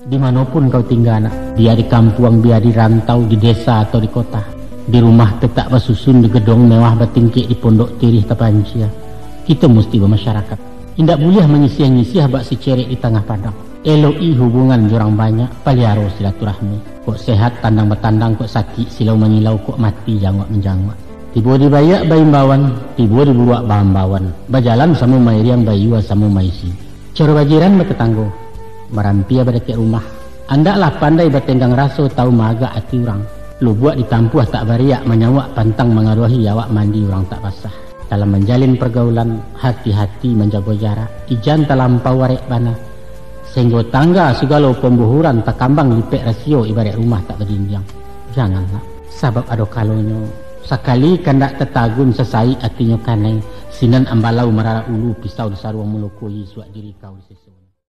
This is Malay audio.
Dimanapun kau tinggal, biar di kampung, biar di rantau, di desa atau di kota, di rumah tetap bersusun, di gedung mewah bertingkik, di pondok tirih tapancia, kita mesti bermasyarakat. Tidak boleh menyisih-nyisih bak si cerik di tengah padang. Eloi hubungan jurang banyak, paliaro silaturahmi. Kok sehat tandang bertandang, kok sakit silau menyilau, kok mati jangwak menjangwak. Tiba dibayak bayi bawan, tiba dibuat bahan bawan. Berjalan sama mairiang bayua sama maisi. Cara bajiran bertetanggo, merampia berdekit rumah. Andaklah pandai bertenggang raso tahu maga hati orang. Lu buat ditampuh tak bariak menyawak pantang mengaruhi awak mandi orang tak basah. Dalam menjalin pergaulan, hati-hati menjaga jarak. Ijan terlampau warek bana. Sehingga tangga segala pembuhuran tak kambang lipek rasio ibarat rumah tak berdinjang. Janganlah, sabab ada kalonyo. Sekali kandak tetagun sesai hatinya kanai. Sinan ambalau merara ulu pisau di sarua melukui suak diri kau di sesuatu.